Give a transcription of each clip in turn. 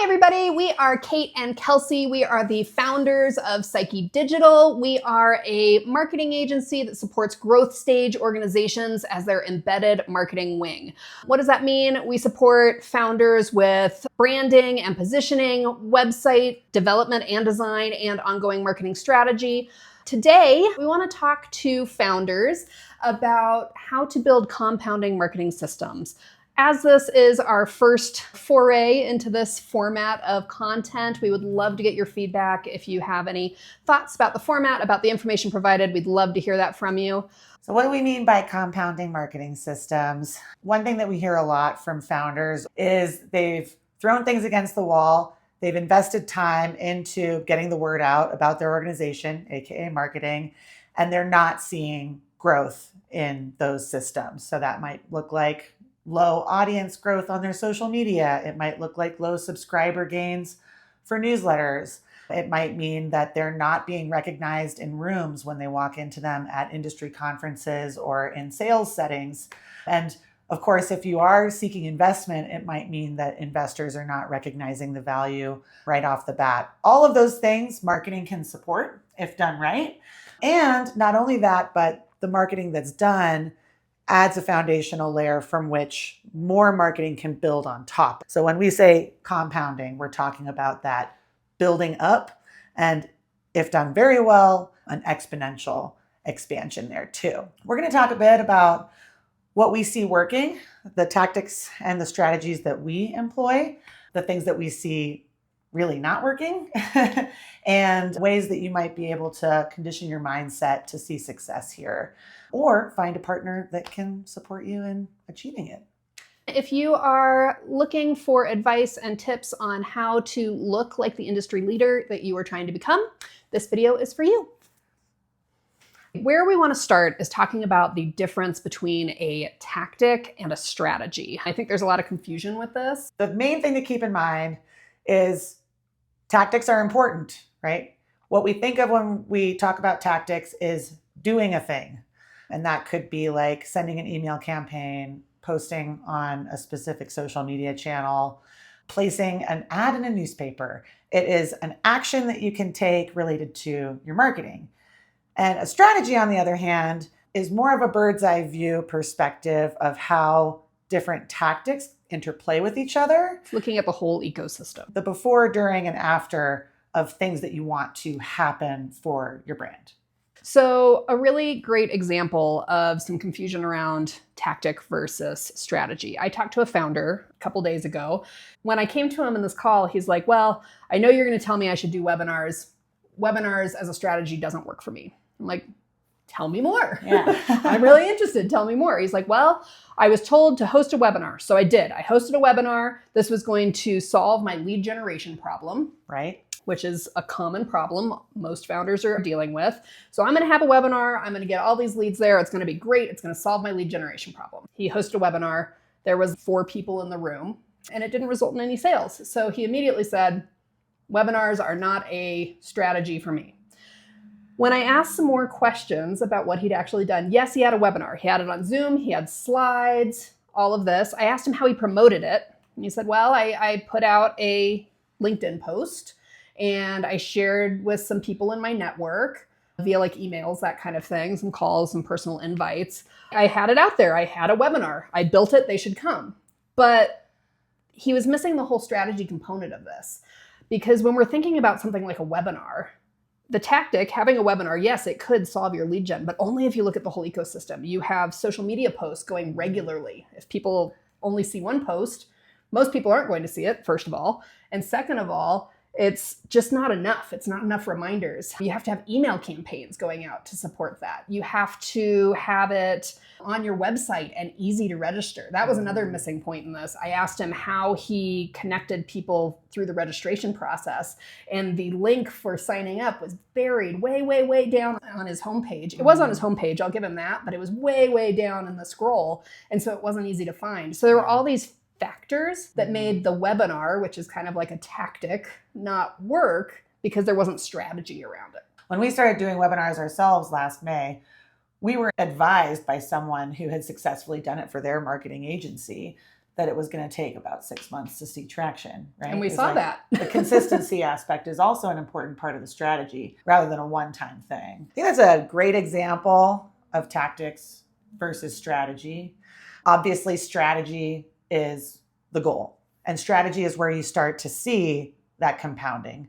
Hi, everybody. We are Kate and Kelsey. We are the founders of Psyche Digital. We are a marketing agency that supports growth stage organizations as their embedded marketing wing. What does that mean? We support founders with branding and positioning, website development and design, and ongoing marketing strategy. Today, we want to talk to founders about how to build compounding marketing systems. As this is our first foray into this format of content, we would love to get your feedback. If you have any thoughts about the format, about the information provided, we'd love to hear that from you. So what do we mean by compounding marketing systems? One thing that we hear a lot from founders is they've thrown things against the wall. They've invested time into getting the word out about their organization, aka marketing, and they're not seeing growth in those systems. So that might look like low audience growth on their social media. It might look like low subscriber gains for newsletters. It might mean that they're not being recognized in rooms when they walk into them at industry conferences or in sales settings. And of course, if you are seeking investment, it might mean that investors are not recognizing the value right off the bat. All of those things marketing can support if done right. And not only that, but the marketing that's done adds a foundational layer from which more marketing can build on top. So when we say compounding, we're talking about that building up and, if done very well, an exponential expansion there too. We're going to talk a bit about what we see working, the tactics and the strategies that we employ, the things that we see really not working, and ways that you might be able to condition your mindset to see success here, or find a partner that can support you in achieving it. If you are looking for advice and tips on how to look like the industry leader that you are trying to become, this video is for you. Where we want to start is talking about the difference between a tactic and a strategy. I think there's a lot of confusion with this. The main thing to keep in mind is tactics are important, right? What we think of when we talk about tactics is doing a thing. And that could be like sending an email campaign, posting on a specific social media channel, placing an ad in a newspaper. It is an action that you can take related to your marketing. And a strategy, on the other hand, is more of a bird's eye view perspective of how different tactics interplay with each other. It's looking at the whole ecosystem. The before, during, and after of things that you want to happen for your brand. So a really great example of some confusion around tactic versus strategy. I talked to a founder a couple days ago. When I came to him in this call, he's like, well, I know you're going to tell me I should do webinars. Webinars as a strategy doesn't work for me. I'm like, tell me more. Yeah. I'm really interested. Tell me more. He's like, well, I was told to host a webinar. So I did. I hosted a webinar. This was going to solve my lead generation problem. Right. Which is a common problem most founders are dealing with. So I'm going to have a webinar. I'm going to get all these leads there. It's going to be great. It's going to solve my lead generation problem. He hosted a webinar. There was 4 people in the room and it didn't result in any sales. So he immediately said, webinars are not a strategy for me. When I asked some more questions about what he'd actually done, yes, he had a webinar. He had it on Zoom. He had slides, all of this. I asked him how he promoted it. And he said, well, I put out a LinkedIn post and I shared with some people in my network via like emails, that kind of thing, some calls, some personal invites. I had it out there. I had a webinar. I built it. They should come. But he was missing the whole strategy component of this. Because when we're thinking about something like a webinar, the tactic, having a webinar, yes, it could solve your lead gen, but only if you look at the whole ecosystem. You have social media posts going regularly. If people only see one post, most people aren't going to see it, first of all. And second of all, it's just not enough. It's not enough reminders. You have to have email campaigns going out to support that. You have to have it on your website and easy to register. That was another missing point in this. I asked him how he connected people through the registration process, and the link for signing up was buried way, way, way down on his homepage. It was on his homepage, I'll give him that, but it was way, way down in the scroll, and so it wasn't easy to find. So there were all these factors that made the webinar, which is kind of like a tactic, not work because there wasn't strategy around it. When we started doing webinars ourselves last May, we were advised by someone who had successfully done it for their marketing agency that it was going to take about 6 months to see traction, right? And we saw that. The consistency aspect is also an important part of the strategy rather than a one-time thing. I think that's a great example of tactics versus strategy. Obviously, strategy is the goal, and strategy is where you start to see that compounding.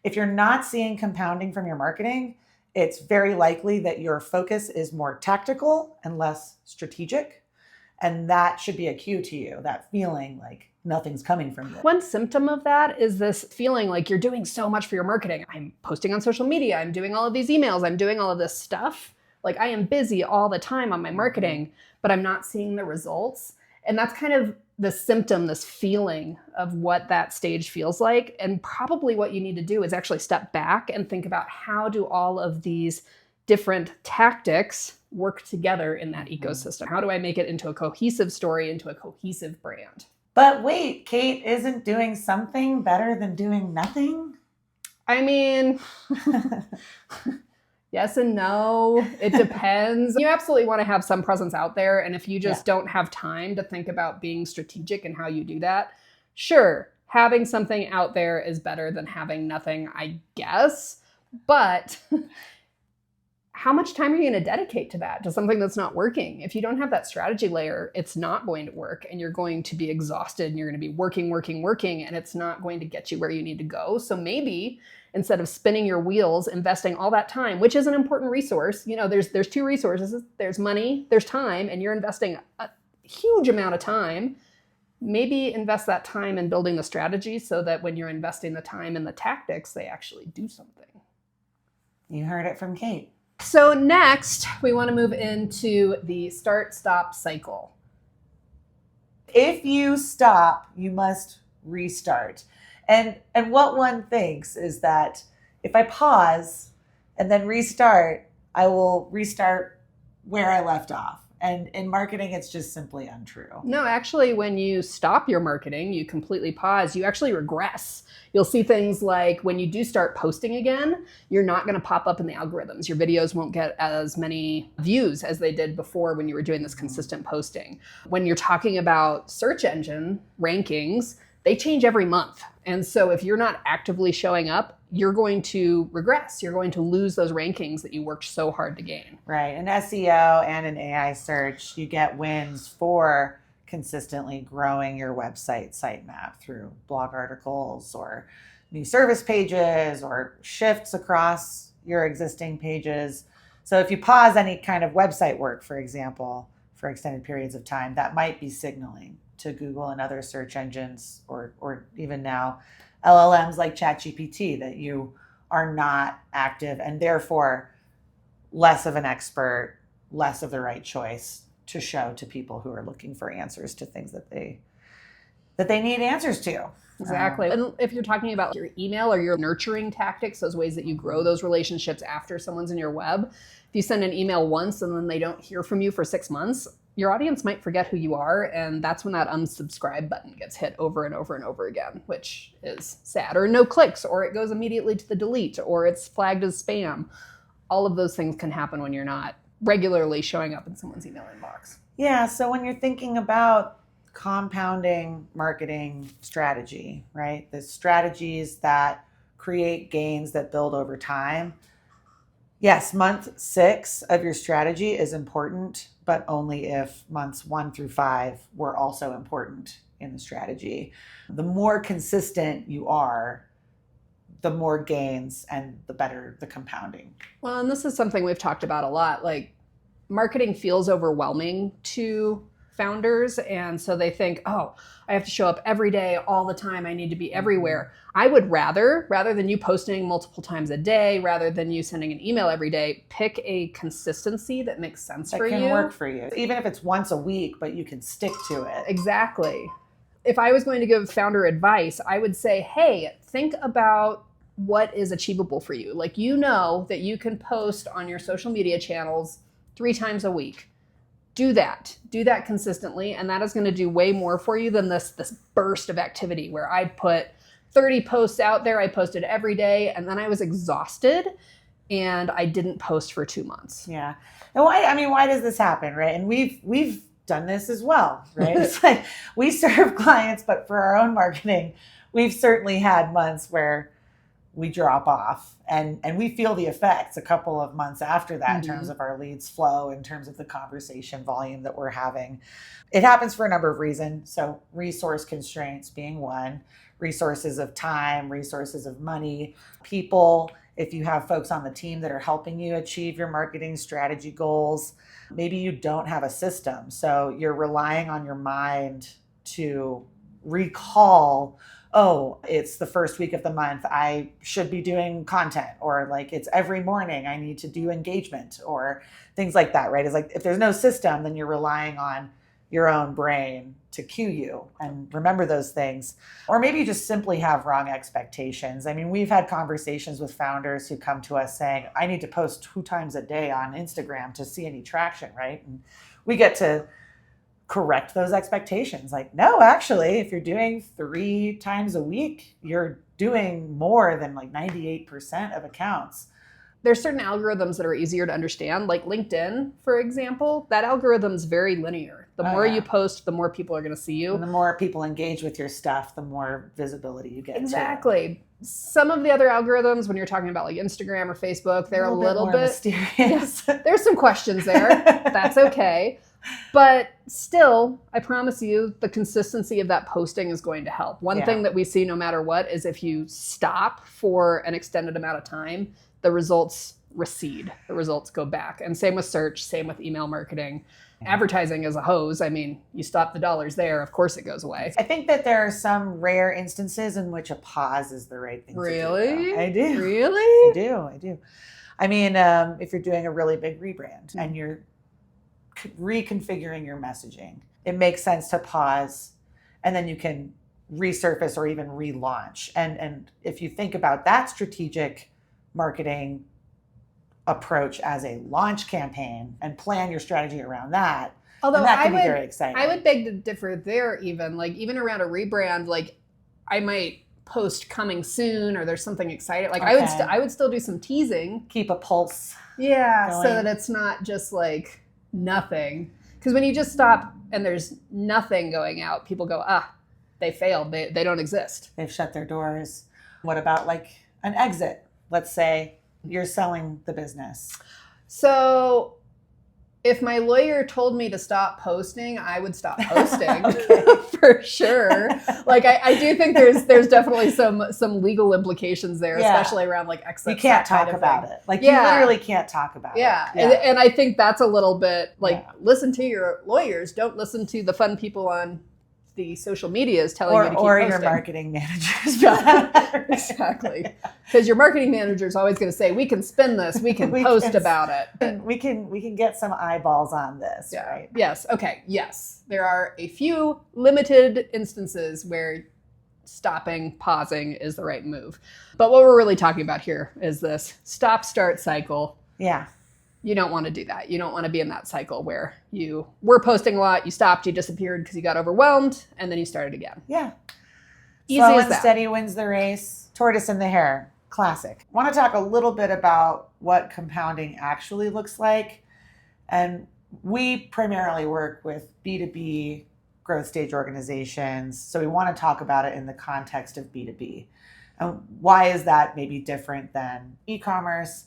If you're not seeing compounding from your marketing, it's very likely that your focus is more tactical and less strategic. And that should be a cue to you, that feeling like nothing's coming from this. One symptom of that is this feeling like you're doing so much for your marketing. I'm posting on social media. I'm doing all of these emails. I'm doing all of this stuff. Like I am busy all the time on my marketing, but I'm not seeing the results. And that's kind of the symptom, this feeling of what that stage feels like. And probably what you need to do is actually step back and think about how do all of these different tactics work together in that ecosystem? How do I make it into a cohesive story, into a cohesive brand? But wait, Kate, isn't doing something better than doing nothing? I mean, yes and no. It depends. You absolutely want to have some presence out there. And if you just don't have time to think about being strategic and how you do that, sure, having something out there is better than having nothing, I guess. But how much time are you going to dedicate to that, to something that's not working? If you don't have that strategy layer, it's not going to work and you're going to be exhausted and you're going to be working, and it's not going to get you where you need to go. So maybe instead of spinning your wheels, investing all that time, which is an important resource, there's two resources, there's money, there's time, and you're investing a huge amount of time. Maybe invest that time in building the strategy so that when you're investing the time in the tactics, they actually do something. You heard it from Kate. So next, we want to move into the start-stop cycle. If you stop, you must restart. And what one thinks is that if I pause and then restart, I will restart where I left off. And in marketing, it's just simply untrue. No, actually, when you stop your marketing, you completely pause, you actually regress. You'll see things like when you do start posting again, you're not going to pop up in the algorithms. Your videos won't get as many views as they did before when you were doing this consistent posting. When you're talking about search engine rankings, they change every month. And so if you're not actively showing up, you're going to regress. You're going to lose those rankings that you worked so hard to gain. Right. In SEO and in AI search, you get wins for consistently growing your website sitemap through blog articles or new service pages or shifts across your existing pages. So if you pause any kind of website work, for example, for extended periods of time, that might be signaling to Google and other search engines or even now LLMs like ChatGPT that you are not active and therefore less of an expert, less of the right choice to show to people who are looking for answers to things that they need answers to. Exactly. And if you're talking about your email or your nurturing tactics, those ways that you grow those relationships after someone's in your web, if you send an email once and then they don't hear from you for 6 months, your audience might forget who you are. And that's when that unsubscribe button gets hit over and over and over again, which is sad. Or no clicks, or it goes immediately to the delete, or it's flagged as spam. All of those things can happen when you're not regularly showing up in someone's email inbox. Yeah, so when you're thinking about compounding marketing strategy, right? The strategies that create gains that build over time. Yes, month 6 of your strategy is important, but only if months 1 through 5 were also important in the strategy. The more consistent you are, the more gains and the better the compounding. Well, and this is something we've talked about a lot. Like, marketing feels overwhelming to founders. And so they think, oh, I have to show up every day, all the time. I need to be everywhere. I would rather than you posting multiple times a day, rather than you sending an email every day, pick a consistency that makes sense for you. That can work for you. Even if it's once a week, but you can stick to it. Exactly. If I was going to give founder advice, I would say, hey, think about what is achievable for you. Like, you know that you can post on your social media channels 3 times a week. Do that consistently. And that is going to do way more for you than this burst of activity where I put 30 posts out there. I posted every day and then I was exhausted and I didn't post for 2 months. Yeah. And why does this happen, right? And we've done this as well, right? It's like we serve clients, but for our own marketing, we've certainly had months where we drop off and we feel the effects a couple of months after that in terms of our leads flow, in terms of the conversation volume that we're having. It happens for a number of reasons. So resource constraints being one, resources of time, resources of money, people. If you have folks on the team that are helping you achieve your marketing strategy goals, maybe you don't have a system. So you're relying on your mind to recall, oh, it's the first week of the month, I should be doing content, or like it's every morning I need to do engagement, or things like that, right? It's like if there's no system, then you're relying on your own brain to cue you and remember those things. Or maybe you just simply have wrong expectations. I mean, we've had conversations with founders who come to us saying, I need to post 2 times a day on Instagram to see any traction, right? And we get to correct those expectations. Like, no, actually, if you're doing 3 times a week, you're doing more than like 98% of accounts. There's certain algorithms that are easier to understand, like LinkedIn, for example. That algorithm's very linear. The more you post, the more people are going to see you. And the more people engage with your stuff, the more visibility you get. Exactly. Some of the other algorithms, when you're talking about like Instagram or Facebook, they're a little bit mysterious. There's some questions there. That's okay. But still, I promise you, the consistency of that posting is going to help. One thing that we see no matter what is if you stop for an extended amount of time, the results recede. The results go back. And same with search, same with email marketing. Advertising is a hose. I mean, you stop the dollars there, of course it goes away. I think that there are some rare instances in which a pause is the right thing to do. Really? I do. Really? I do. I mean, if you're doing a really big rebrand and you're reconfiguring your messaging, it makes sense to pause and then you can resurface or even relaunch. And if you think about that strategic marketing approach as a launch campaign and plan your strategy around that, although that can be very exciting. I would beg to differ there even. Like even around a rebrand, like I might post coming soon or there's something exciting. Like I would still do some teasing. Keep a pulse. Yeah, going. so that it's not just like nothing. Because when you just stop and there's nothing going out, people go, they failed. They don't exist. They've shut their doors. What about like an exit? Let's say you're selling the business. So if my lawyer told me to stop posting, I would stop posting for sure. Like I do think there's definitely some legal implications there, especially around like exits. You can't talk about it. Like you literally can't talk about it. Yeah. And I think that's a little bit like listen to your lawyers. Don't listen to the fun people on the social media is telling you to keep or posting. Your marketing managers. Exactly. Because your marketing manager is always going to say, we can spin this, we can post about it. We can get some eyeballs on this, right? Yes. Okay. Yes. There are a few limited instances where stopping, pausing is the right move. But what we're really talking about here is this stop-start cycle. Yeah. You don't want to do that. You don't want to be in that cycle where you were posting a lot, you stopped, you disappeared because you got overwhelmed, and then you started again. Yeah. Easy Slow as and that. steady wins the race. Tortoise in the hare. Classic. I want to talk a little bit about what compounding actually looks like. And we primarily work with B2B growth stage organizations. So we want to talk about it in the context of B2B. And why is that maybe different than e-commerce?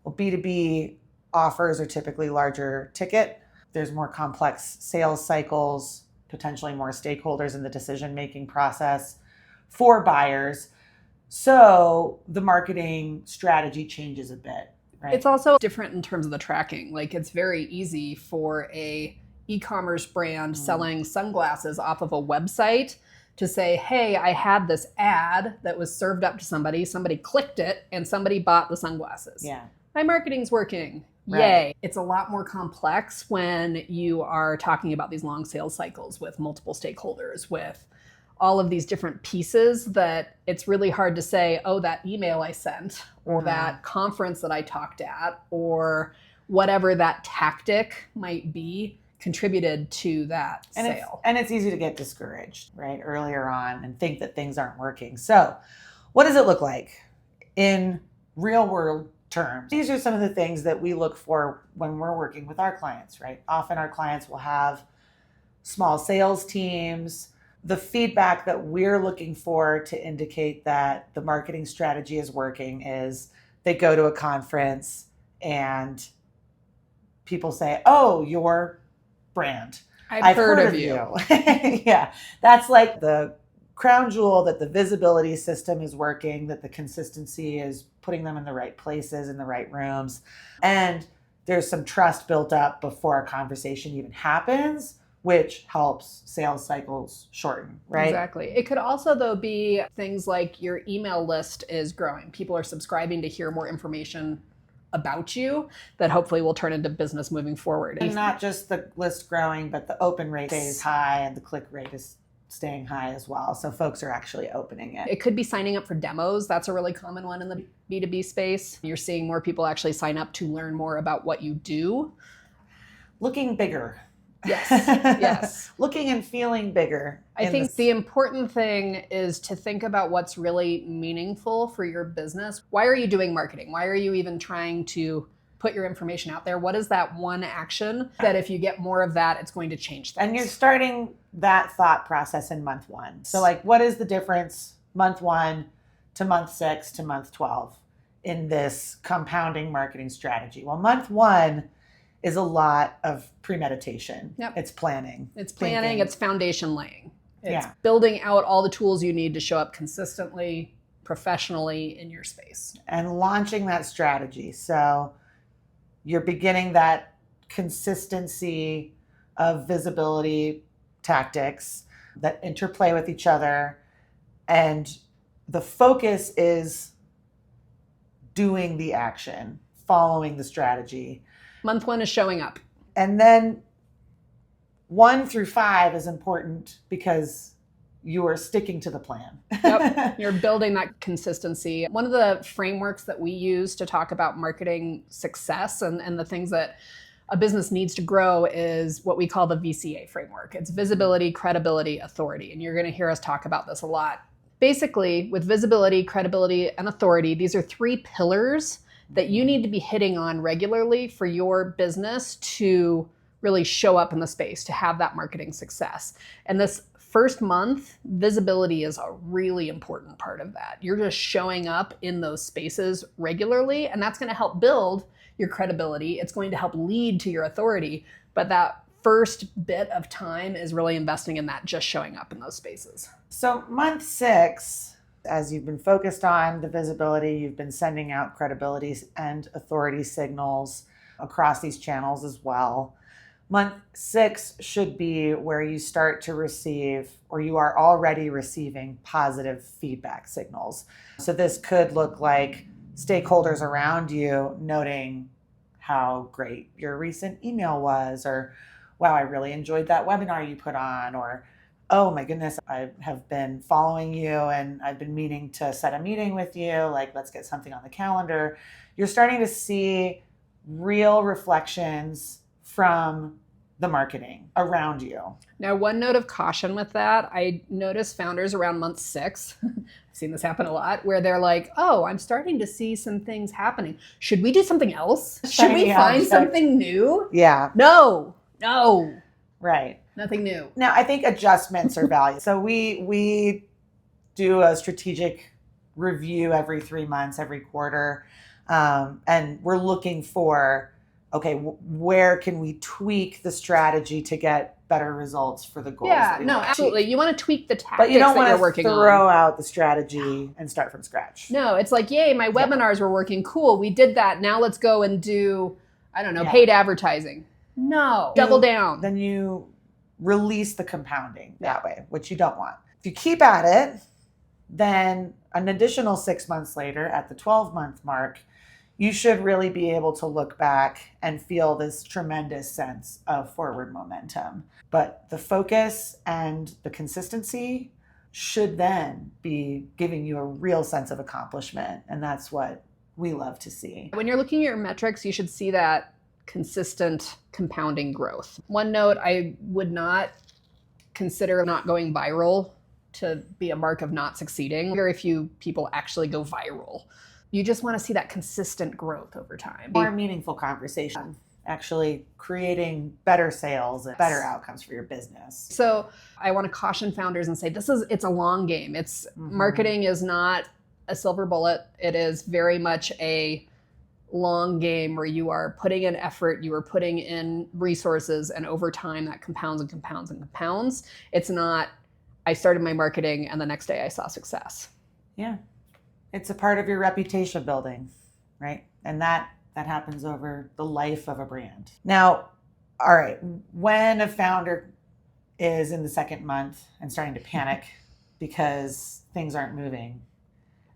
Well, B2B offers are typically larger ticket. There's more complex sales cycles, potentially more stakeholders in the decision-making process for buyers. So the marketing strategy changes a bit, right? It's also different in terms of the tracking. Like it's very easy for a e-commerce brand selling sunglasses off of a website to say, hey, I had this ad that was served up to somebody clicked it, and somebody bought the sunglasses. Yeah. My marketing's working. Right. Yay. It's a lot more complex when you are talking about these long sales cycles with multiple stakeholders, with all of these different pieces that it's really hard to say, oh, that email I sent or that conference that I talked at or whatever that tactic might be contributed to that sale. And it's easy to get discouraged, right, earlier on and think that things aren't working. So what does it look like in real world terms? These are some of the things that we look for when we're working with our clients, right? Often our clients will have small sales teams. The feedback that we're looking for to indicate that the marketing strategy is working is they go to a conference and people say, "Oh, your brand. I've heard of you." Yeah, that's like the crown jewel, that the visibility system is working, that the consistency is putting them in the right places, in the right rooms. And there's some trust built up before a conversation even happens, which helps sales cycles shorten, right? Exactly. It could also, though, be things like your email list is growing. People are subscribing to hear more information about you that hopefully will turn into business moving forward. And not just the list growing, but the open rate stays high and the click rate is staying high as well. So folks are actually opening it. It could be signing up for demos. That's a really common one in the B2B space. You're seeing more people actually sign up to learn more about what you do. Looking bigger. Yes, yes. Looking and feeling bigger. I think the important thing is to think about what's really meaningful for your business. Why are you doing marketing? Why are you even trying to put your information out there? What is that one action that if you get more of that, it's going to change things? And you're starting that thought process in month 1. So like, what is the difference month 1 to month 6 to month 12 in this compounding marketing strategy? Well, month 1 is a lot of premeditation. Yep. It's planning. It's planning, thinking. it's foundation laying. It's Yeah. building out all the tools you need to show up consistently, professionally in your space. And launching that strategy. So you're beginning that consistency of visibility tactics that interplay with each other. And the focus is doing the action, following the strategy. Month 1 is showing up. And then 1 through 5 is important because you are sticking to the plan. Yep. You're building that consistency. One of the frameworks that we use to talk about marketing success and the things that a business needs to grow is what we call the VCA framework. It's visibility, credibility, authority. And you're going to hear us talk about this a lot. Basically, with visibility, credibility, and authority, these are 3 pillars that you need to be hitting on regularly for your business to really show up in the space, to have that marketing success. And this first month, visibility is a really important part of that. You're just showing up in those spaces regularly, and that's going to help build your credibility. It's going to help lead to your authority. But that first bit of time is really investing in that, just showing up in those spaces. So month 6, as you've been focused on the visibility, you've been sending out credibility and authority signals across these channels as well. Month 6 should be where you start to receive, or you are already receiving, positive feedback signals. So this could look like stakeholders around you noting how great your recent email was, or wow, I really enjoyed that webinar you put on, or oh my goodness, I have been following you and I've been meaning to set a meeting with you. Like, let's get something on the calendar. You're starting to see real reflections from the marketing around you. Now, one note of caution with that, I notice founders around month 6, I've seen this happen a lot, where they're like, oh, I'm starting to see some things happening. Should we do something else? Should we find something new? Yeah. No. Right. Nothing new. Now, I think adjustments are valued. So we do a strategic review every 3 months, every quarter, and we're looking for, okay, where can we tweak the strategy to get better results for the goals? Yeah, no, absolutely. You want to tweak the tactics but you don't that you're want working to on. throw out the strategy and start from scratch. No, it's like, yay, my webinars were working. Cool, we did that. Now let's go and do, I don't know, paid advertising. No, double down. Then you release the compounding that way, which you don't want. If you keep at it, then an additional 6 months later, at the 12-month mark, you should really be able to look back and feel this tremendous sense of forward momentum. But the focus and the consistency should then be giving you a real sense of accomplishment. And that's what we love to see. When you're looking at your metrics, you should see that consistent compounding growth. One note, I would not consider not going viral to be a mark of not succeeding. Very few people actually go viral. You just want to see that consistent growth over time. More meaningful conversation actually creating better sales and better outcomes for your business. So I want to caution founders and say it's a long game. Marketing is not a silver bullet. It is very much a long game where you are putting in effort, you are putting in resources, and over time that compounds and compounds and compounds. It's not, I started my marketing and the next day I saw success. Yeah. It's a part of your reputation building, right? And that happens over the life of a brand. Now, all right, when a founder is in the second month and starting to panic because things aren't moving,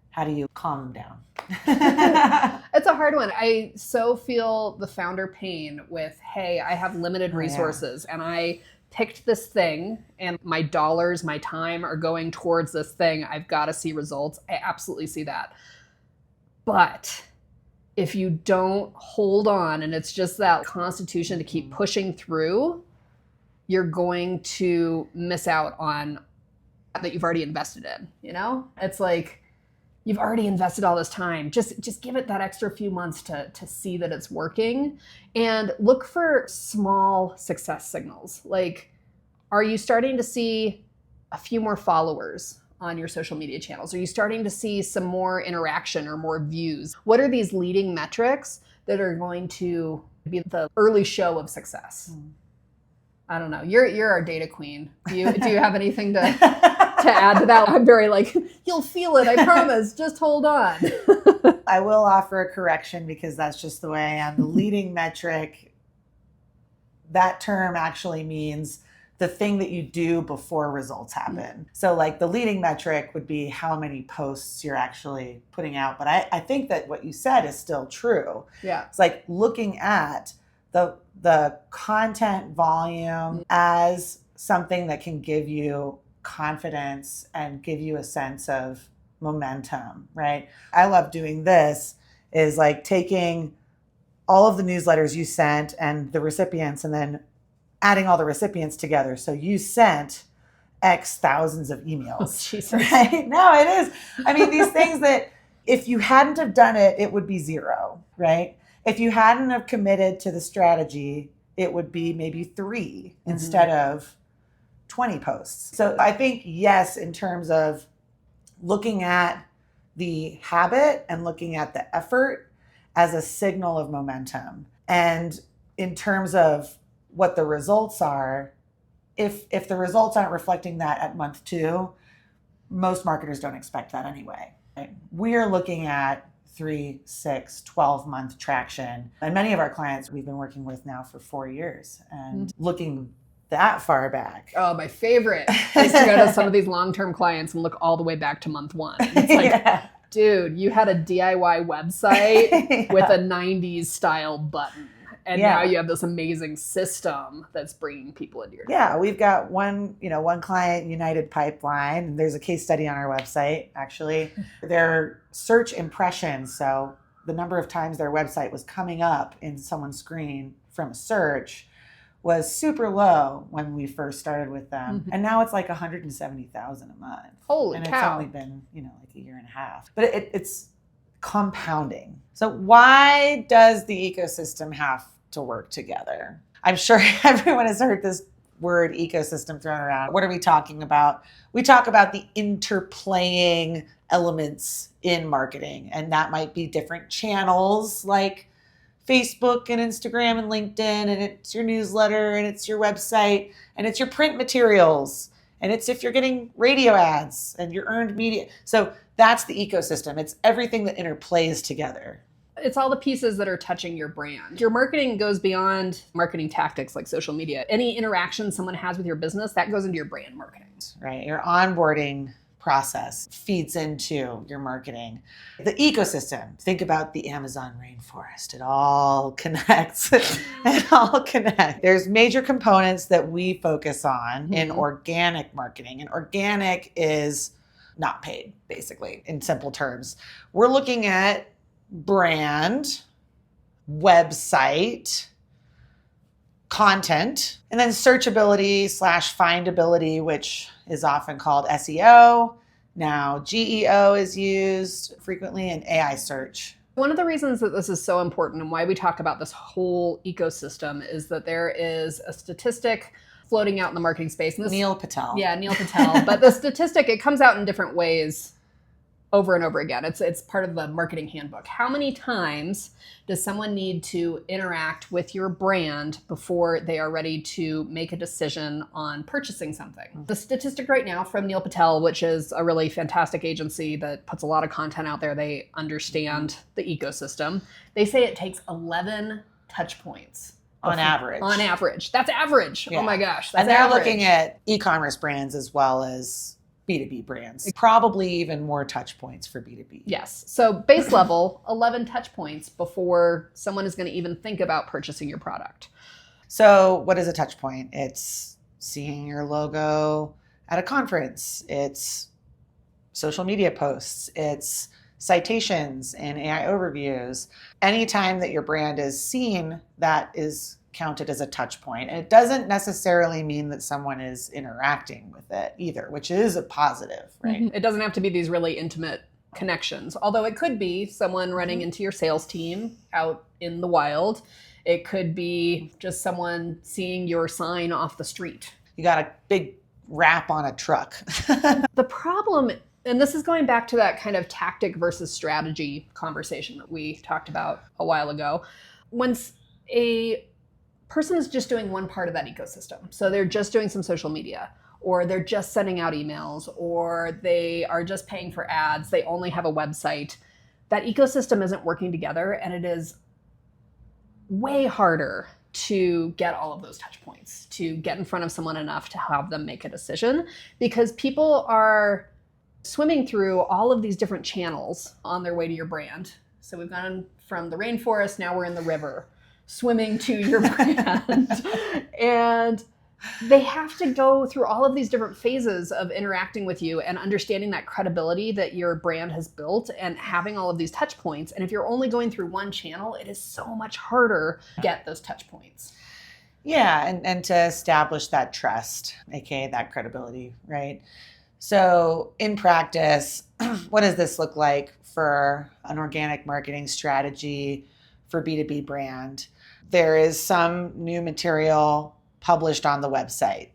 how do you calm them down? It's a hard one. I so feel the founder pain with, hey, I have limited resources and I picked this thing and my dollars, my time are going towards this thing. I've got to see results. I absolutely see that. But if you don't hold on and it's just that constitution to keep pushing through, you're going to miss out on that you've already invested in, It's like, you've already invested all this time. Just give it that extra few months to see that it's working, and look for small success signals. Like, are you starting to see a few more followers on your social media channels? Are you starting to see some more interaction or more views? What are these leading metrics that are going to be the early show of success? I don't know. You're our data queen. Do you have anything to add to that? I'm very like, you'll feel it, I promise. Just hold on. I will offer a correction because that's just the way I am. The leading metric, that term actually means the thing that you do before results happen. So like the leading metric would be how many posts you're actually putting out. But I think that what you said is still true. Yeah. It's like looking at the content volume as something that can give you confidence and give you a sense of momentum, right? I love doing this, is like taking all of the newsletters you sent and the recipients and then adding all the recipients together. So you sent X thousands of emails, right? No, it is. I mean, these things that if you hadn't have done it, it would be zero, right? If you hadn't have committed to the strategy, it would be maybe 3 instead of 20 posts. So I think, yes, in terms of looking at the habit and looking at the effort as a signal of momentum. And in terms of what the results are, if the results aren't reflecting that at month 2, most marketers don't expect that anyway. Right? We are looking at 3, 6, 12-month traction. And many of our clients we've been working with now for 4 years and looking that far back. Oh, my favorite is to go to some of these long-term clients and look all the way back to month 1. It's like, dude, you had a DIY website with a 90s style button. And now you have this amazing system that's bringing people into your Yeah, we've got one client, United Pipeline, and there's a case study on our website, actually. Their search impressions, so the number of times their website was coming up in someone's screen from a search, was super low when we first started with them. And now it's like 170,000 a month. Holy and cow. It's only been, like a year and a half. But it's compounding. So why does the ecosystem have to work together? I'm sure everyone has heard this word ecosystem thrown around. What are we talking about? We talk about the interplaying elements in marketing, and that might be different channels like Facebook and Instagram and LinkedIn, and it's your newsletter, and it's your website, and it's your print materials, and it's if you're getting radio ads and your earned media. So that's the ecosystem. It's everything that interplays together. It's all the pieces that are touching your brand. Your marketing goes beyond marketing tactics like social media. Any interaction someone has with your business, that goes into your brand marketing. Right. Your onboarding process feeds into your marketing. The ecosystem, think about the Amazon rainforest. It all connects. It all connects. There's major components that we focus on in organic marketing. And organic is not paid, basically, in simple terms. We're looking at brand, website, content, and then searchability / findability, which is often called SEO. Now GEO is used frequently, and AI search One of the reasons that this is so important and why we talk about this whole ecosystem is that there is a statistic floating out in the marketing space. And this, Neil Patel. Yeah, Neil Patel. But the statistic, it comes out in different ways over and over again. It's part of the marketing handbook. How many times does someone need to interact with your brand before they are ready to make a decision on purchasing something? The statistic right now from Neil Patel, which is a really fantastic agency that puts a lot of content out there, they understand the ecosystem. They say it takes 11 touch points. On average. On average. That's average. Yeah. Oh my gosh. That's and they're average. Looking at e-commerce brands as well as B2B brands. Probably even more touch points for B2B. Yes. So base level, 11 touch points before someone is going to even think about purchasing your product. So what is a touch point? It's seeing your logo at a conference. It's social media posts. It's citations and AI overviews. Anytime that your brand is seen, that is counted as a touch point. And it doesn't necessarily mean that someone is interacting with it either, which is a positive, right? Mm-hmm. It doesn't have to be these really intimate connections, although it could be someone running into your sales team out in the wild. It could be just someone seeing your sign off the street. You got a big wrap on a truck. The problem, and this is going back to that kind of tactic versus strategy conversation that we talked about a while ago. Once a person is just doing one part of that ecosystem, so they're just doing some social media, or they're just sending out emails, or they are just paying for ads, they only have a website, that ecosystem isn't working together, and it is way harder to get all of those touch points, to get in front of someone enough to have them make a decision, because people are swimming through all of these different channels on their way to your brand. So we've gone from the rainforest, now we're in the river, swimming to your brand. And they have to go through all of these different phases of interacting with you and understanding that credibility that your brand has built and having all of these touch points. And if you're only going through one channel, it is so much harder to get those touch points. Yeah, and to establish that trust, aka that credibility, right? So in practice, what does this look like for an organic marketing strategy for B2B brand? There is some new material published on the website.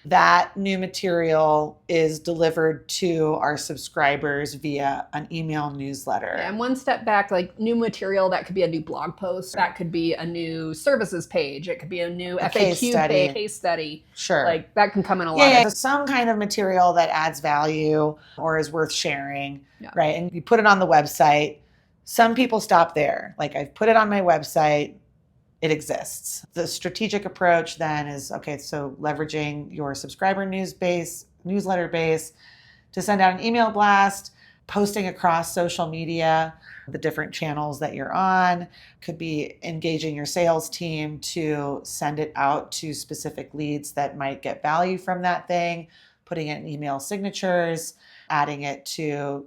That new material is delivered to our subscribers via an email newsletter. Yeah, and one step back, like new material, that could be a new blog post, that could be a new services page, it could be a new FAQ case study. Sure. Like that can come in a lot. Yeah, some kind of material that adds value or is worth sharing, right? And you put it on the website. Some people stop there. Like, I've put it on my website, it exists. The strategic approach then is, okay, so leveraging your subscriber newsletter base to send out an email blast, posting across social media, the different channels that you're on, could be engaging your sales team to send it out to specific leads that might get value from that thing, putting it in email signatures, adding it to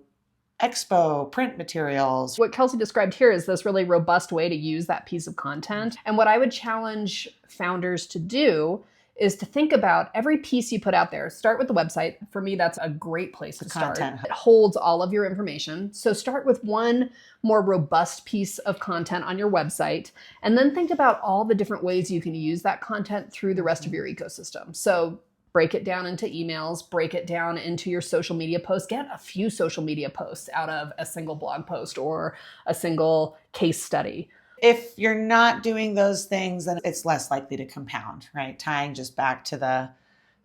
expo print materials. What Kelsey described here is this really robust way to use that piece of content. And what I would challenge founders to do is to think about every piece you put out there. Start with the website. For me, that's a great place to start. It holds all of your information. So start with one more robust piece of content on your website, and then think about all the different ways you can use that content through the rest of your ecosystem. So break it down into emails, break it down into your social media posts, get a few social media posts out of a single blog post or a single case study. If you're not doing those things, then it's less likely to compound, right? Tying just back to the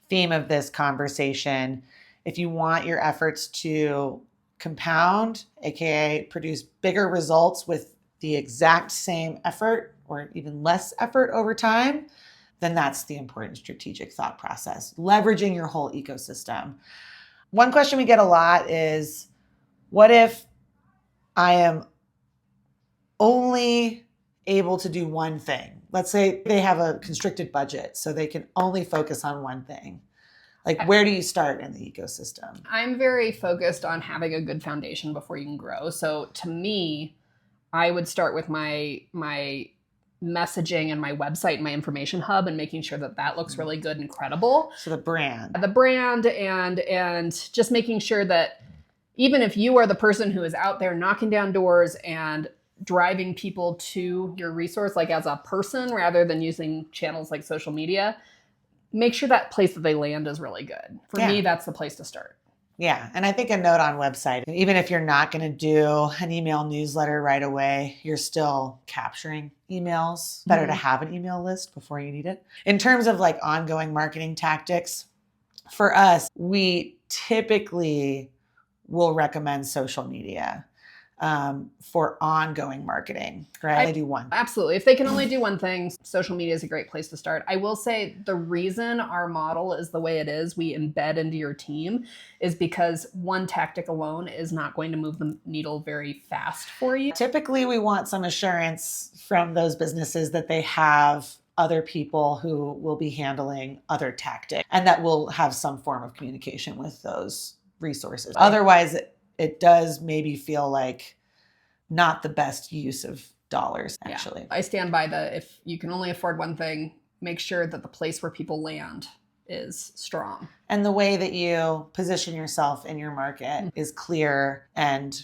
theme of this conversation, if you want your efforts to compound, aka produce bigger results with the exact same effort or even less effort over time, then that's the important strategic thought process, leveraging your whole ecosystem. One question we get a lot is, what if I am only able to do one thing? Let's say they have a constricted budget, so they can only focus on one thing. Like, where do you start in the ecosystem? I'm very focused on having a good foundation before you can grow. So to me, I would start with my messaging and my website and my information hub and making sure that that looks really good and credible. So the brand and just making sure that Even if you are the person who is out there knocking down doors and driving people to your resource, like as a person, rather than using channels like social media, make sure that place that they land is really good. For me, that's the place to start. Yeah. And I think a note on website, even if you're not going to do an email newsletter right away, you're still capturing emails. Better to have an email list before you need it. In terms of like ongoing marketing tactics, for us, we typically will recommend social media for ongoing marketing, right? They do one. Absolutely. If they can only do one thing, social media is a great place to start. I will say the reason our model is the way it is, we embed into your team, is because one tactic alone is not going to move the needle very fast for you. Typically, we want some assurance from those businesses that they have other people who will be handling other tactics and that will have some form of communication with those resources. Otherwise, it does maybe feel like not the best use of dollars, actually. Yeah. I stand by if you can only afford one thing, make sure that the place where people land is strong. And the way that you position yourself in your market is clear, and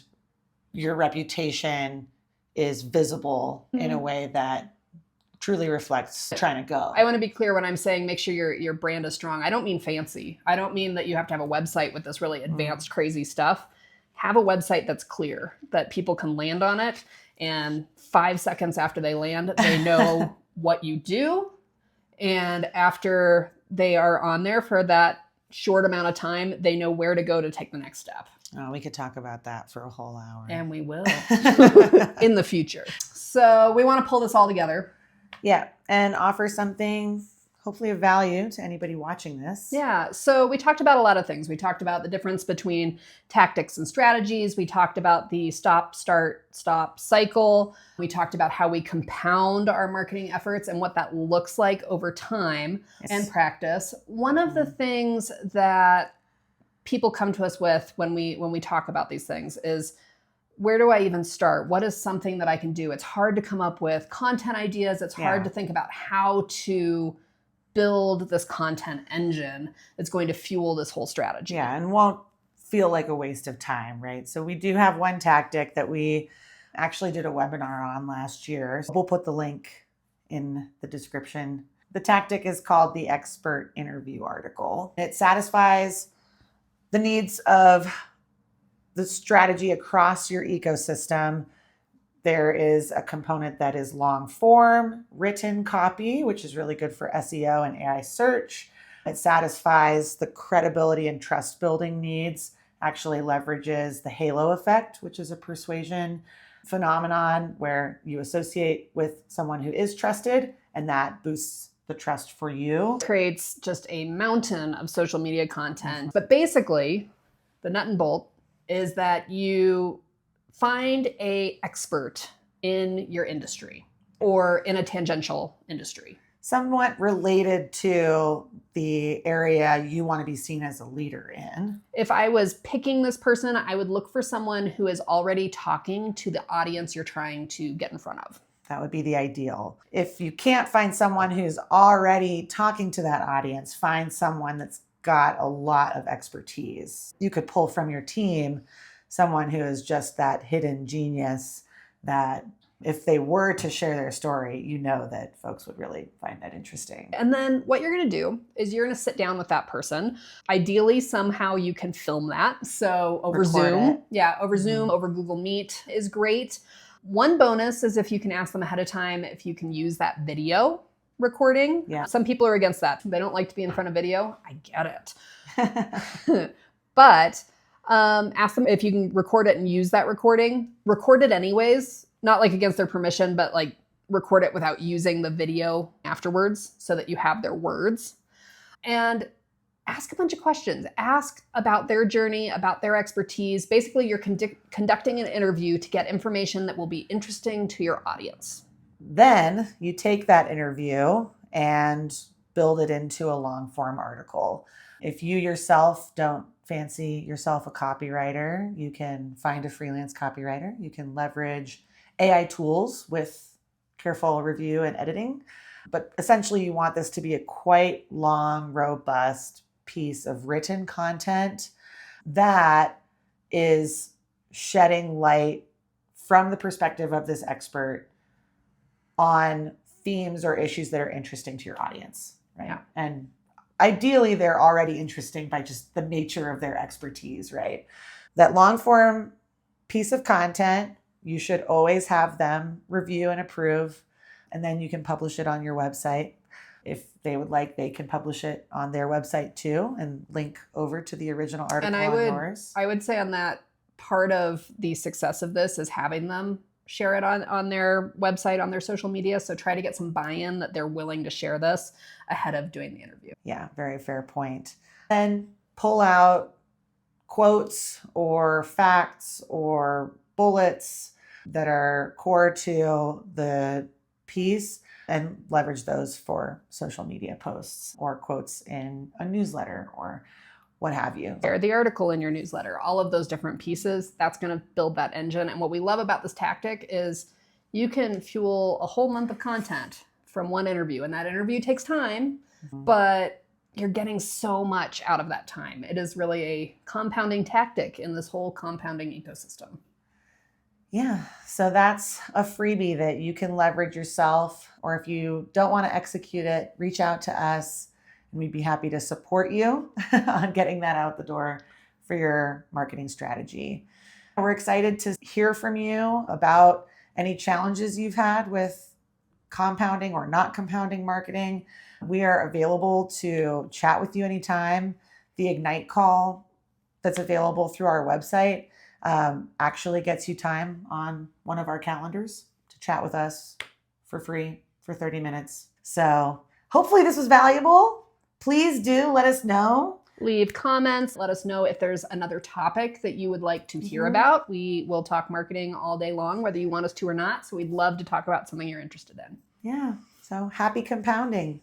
your reputation is visible in a way that truly reflects trying to go. I want to be clear when I'm saying make sure your brand is strong. I don't mean fancy. I don't mean that you have to have a website with this really advanced, crazy stuff. Have a website that's clear, that people can land on it, and 5 seconds after they land, they know what you do. And after they are on there for that short amount of time, they know where to go to take the next step. Oh, we could talk about that for a whole hour. And we will in the future. So we want to pull this all together. Yeah, and offer something hopefully of value to anybody watching this. Yeah, so we talked about a lot of things. We talked about the difference between tactics and strategies. We talked about the stop, start, stop cycle. We talked about how we compound our marketing efforts and what that looks like over time and practice. One of the things that people come to us with when we talk about these things is, where do I even start? What is something that I can do? It's hard to come up with content ideas. It's hard to think about how to build this content engine that's going to fuel this whole strategy. Yeah, and won't feel like a waste of time, right? So we do have one tactic that we actually did a webinar on last year. So we'll put the link in the description. The tactic is called the expert interview article. It satisfies the needs of the strategy across your ecosystem. There is a component that is long form, written copy, which is really good for SEO and AI search. It satisfies the credibility and trust building needs, actually leverages the halo effect, which is a persuasion phenomenon where you associate with someone who is trusted, and that boosts the trust for you. Creates just a mountain of social media content. But basically, the nut and bolt is that you find an expert in your industry or in a tangential industry. Somewhat related to the area you want to be seen as a leader in. If I was picking this person, I would look for someone who is already talking to the audience you're trying to get in front of. That would be the ideal. If you can't find someone who's already talking to that audience, find someone that's got a lot of expertise. You could pull from your team someone who is just that hidden genius that if they were to share their story, you know that folks would really find that interesting. And then what you're going to do is you're going to sit down with that person. Ideally, somehow you can film that. So over Zoom. Yeah, over Zoom, over Google Meet is great. One bonus is if you can ask them ahead of time if you can use that video recording. Yeah. Some people are against that. They don't like to be in front of video. I get it. But ask them if you can record it and use that recording. Record it anyways, not like against their permission, but like record it without using the video afterwards so that you have their words. And ask a bunch of questions. Ask about their journey, about their expertise. Basically, you're conducting an interview to get information that will be interesting to your audience. Then you take that interview and build it into a long form article. If you yourself don't fancy yourself a copywriter, you can find a freelance copywriter. You can leverage AI tools with careful review and editing. But essentially, you want this to be a quite long, robust piece of written content that is shedding light from the perspective of this expert on themes or issues that are interesting to your audience, right? Yeah. And ideally, they're already interesting by just the nature of their expertise, right? That long form piece of content, you should always have them review and approve, and then you can publish it on your website. If they would like, they can publish it on their website too and link over to the original article on yours. I would say on that, part of the success of this is having them share it on their website, on their social media. So try to get some buy-in that they're willing to share this ahead of doing the interview. Yeah, very fair point. Then pull out quotes or facts or bullets that are core to the piece and leverage those for social media posts or quotes in a newsletter or what have you. Or the article in your newsletter, all of those different pieces, that's going to build that engine. And what we love about this tactic is you can fuel a whole month of content from one interview, and that interview takes time, but you're getting so much out of that time. It is really a compounding tactic in this whole compounding ecosystem. Yeah, so that's a freebie that you can leverage yourself, or if you don't want to execute it, reach out to us and we'd be happy to support you on getting that out the door for your marketing strategy. We're excited to hear from you about any challenges you've had with compounding or not compounding marketing. We are available to chat with you anytime. The Ignite call that's available through our website actually gets you time on one of our calendars to chat with us for free for 30 minutes. So hopefully this was valuable. Please do let us know. Leave comments. Let us know if there's another topic that you would like to hear about. We will talk marketing all day long, whether you want us to or not. So we'd love to talk about something you're interested in. Yeah. So happy compounding.